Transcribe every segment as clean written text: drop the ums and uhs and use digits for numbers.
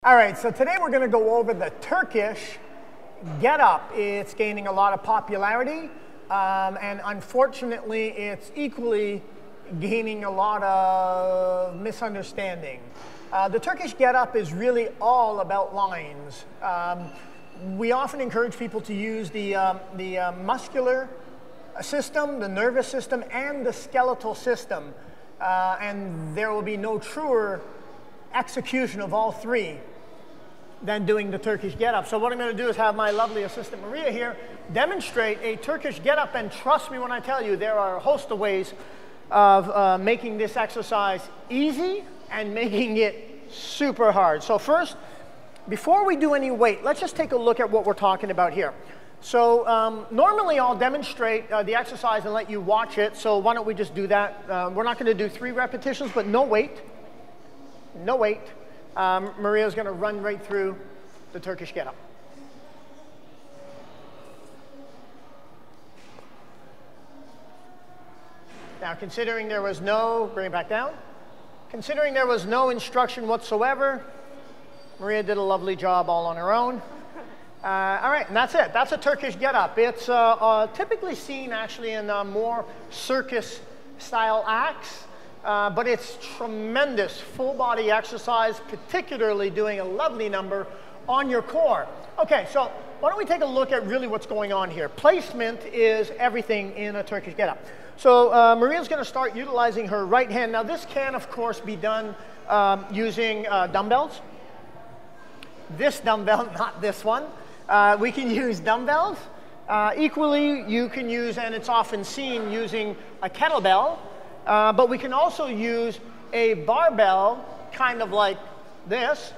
All right, so today we're going to go over the Turkish Get-up. It's gaining a lot of popularity, and unfortunately, it's equally gaining a lot of misunderstanding. The Turkish Get-up is really all about lines. We often encourage people to use the muscular system, the nervous system, and the skeletal system, and there will be no truer execution of all three than doing the Turkish Get-up. So what I'm going to do is have my lovely assistant Maria here demonstrate a Turkish Get-up, and trust me when I tell you there are a host of ways of making this exercise easy and making it super hard. So first, before we do any weight, let's just take a look at what we're talking about here. So normally I'll demonstrate the exercise and let you watch it, so why don't we just do that. We're not going to do 3 repetitions, but no weight. No weight. Maria's going to run right through the Turkish Get-up. Now, considering there was no, bring it back down. Considering there was no instruction whatsoever, Maria did a lovely job all on her own. All right, and that's it. That's a Turkish Get-up. It's typically seen actually in more circus-style acts. But it's tremendous full body exercise, particularly doing a lovely number on your core. Okay, so why don't we take a look at really what's going on here. Placement is everything in a Turkish Get-up. So Maria's going to start utilizing her right hand. Now this can, of course, be done using dumbbells. This dumbbell, not this one. We can use dumbbells. Equally, you can use, and it's often seen, using a kettlebell. But we can also use a barbell, kind of like this.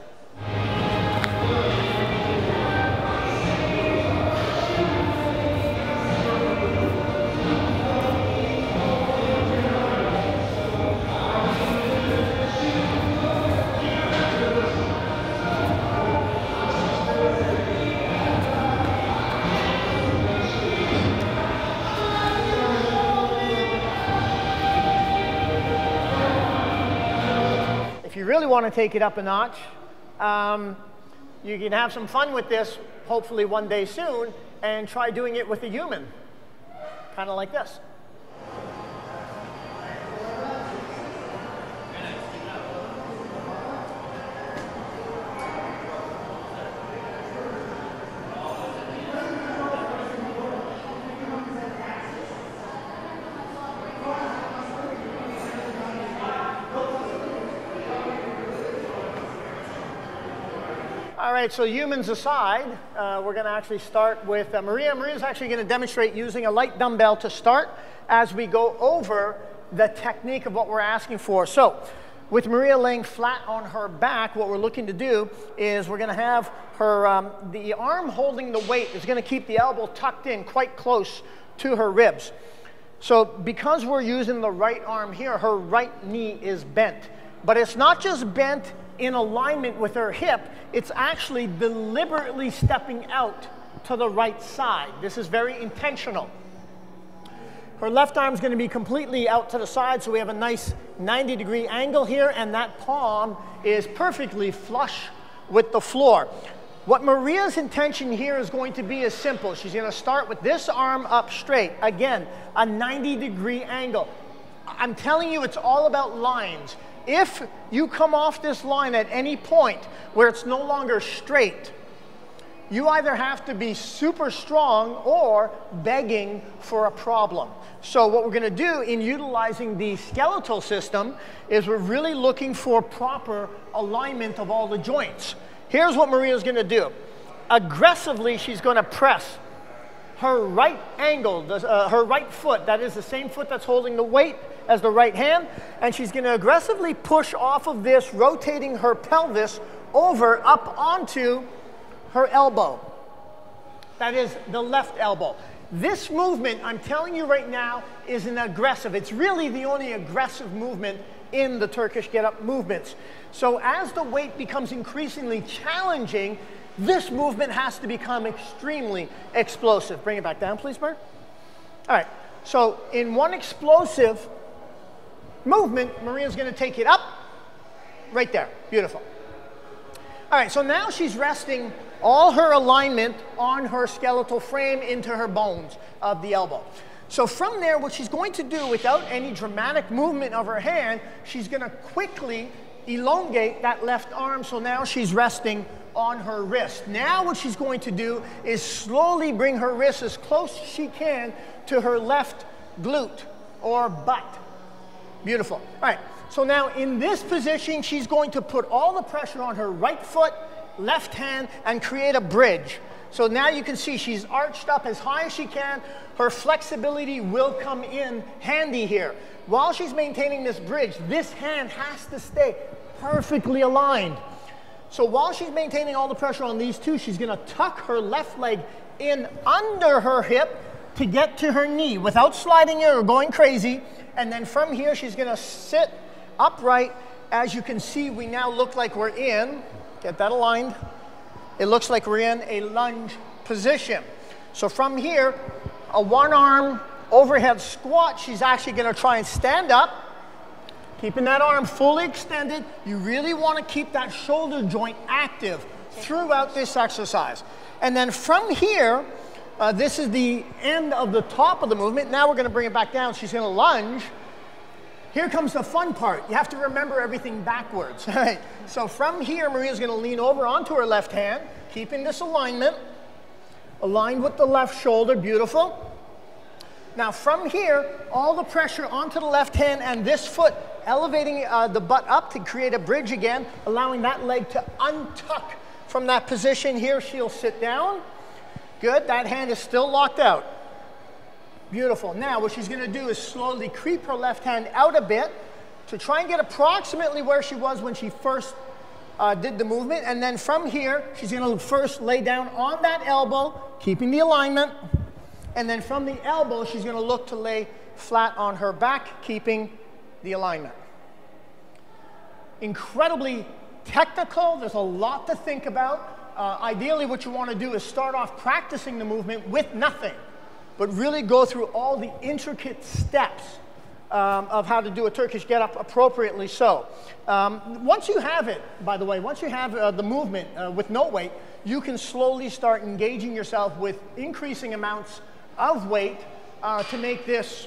If you really want to take it up a notch, you can have some fun with this, hopefully one day soon, and try doing it with a human, kind of like this. All right, so humans aside, we're going to actually start with Maria. Maria's actually going to demonstrate using a light dumbbell to start as we go over the technique of what we're asking for. So with Maria laying flat on her back, what we're looking to do is we're going to have her, the arm holding the weight is going to keep the elbow tucked in quite close to her ribs. So because we're using the right arm here, her right knee is bent. But it's not just bent in alignment with her hip, it's actually deliberately stepping out to the right side. This is very intentional. Her left arm is going to be completely out to the side, so we have a nice 90-degree angle here, and that palm is perfectly flush with the floor. What Maria's intention here is going to be is simple. She's going to start with this arm up straight. Again, a 90-degree angle. I'm telling you, it's all about lines. If you come off this line at any point where it's no longer straight, you either have to be super strong or begging for a problem. So what we're going to do in utilizing the skeletal system is we're really looking for proper alignment of all the joints. Here's what Maria's going to do. Aggressively, she's going to press her right angle, her right foot, that is the same foot that's holding the weight as the right hand, and she's going to aggressively push off of this, rotating her pelvis over up onto her elbow. That is the left elbow. This movement, I'm telling you right now, is an aggressive. It's really the only aggressive movement in the Turkish Get-up movements. So as the weight becomes increasingly challenging, this movement has to become extremely explosive. Bring it back down, please, Bert. All right, so in one explosive movement, Maria's going to take it up, right there. Beautiful. All right, so now she's resting all her alignment on her skeletal frame into her bones of the elbow. So from there, what she's going to do without any dramatic movement of her hand, she's going to quickly elongate that left arm, so now she's resting on her wrist. Now what she's going to do is slowly bring her wrist as close as she can to her left glute or butt. Beautiful. All right, so now in this position, she's going to put all the pressure on her right foot, left hand, and create a bridge. So now you can see she's arched up as high as she can. Her flexibility will come in handy here. While she's maintaining this bridge, this hand has to stay perfectly aligned. So while she's maintaining all the pressure on these two, she's going to tuck her left leg in under her hip to get to her knee without sliding it or going crazy. And then from here, she's going to sit upright. As you can see, we now look like we're in, get that aligned. It looks like we're in a lunge position. So from here, a one-arm overhead squat, she's actually going to try and stand up, keeping that arm fully extended. You really want to keep that shoulder joint active throughout this exercise. And then from here, this is the end of the top of the movement. Now we're going to bring it back down. She's going to lunge. Here comes the fun part. You have to remember everything backwards. Right? So from here, Maria's going to lean over onto her left hand, keeping this alignment, aligned with the left shoulder. Beautiful. Now from here, all the pressure onto the left hand and this foot, elevating the butt up to create a bridge again, allowing that leg to untuck from that position. Here she'll sit down. Good. That hand is still locked out. Beautiful. Now what she's going to do is slowly creep her left hand out a bit to try and get approximately where she was when she first did the movement. And then from here, she's going to first lay down on that elbow, keeping the alignment. And then from the elbow, she's going to look to lay flat on her back, keeping the alignment. Incredibly technical. There's a lot to think about. Ideally, what you want to do is start off practicing the movement with nothing, but really go through all the intricate steps of how to do a Turkish get-up appropriately. So once you have it, by the way, once you have the movement with no weight, you can slowly start engaging yourself with increasing amounts of weight to make this,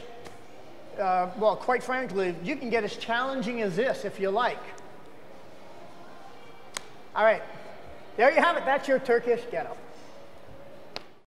well, quite frankly, you can get as challenging as this if you like. All right, there you have it. That's your Turkish get-up.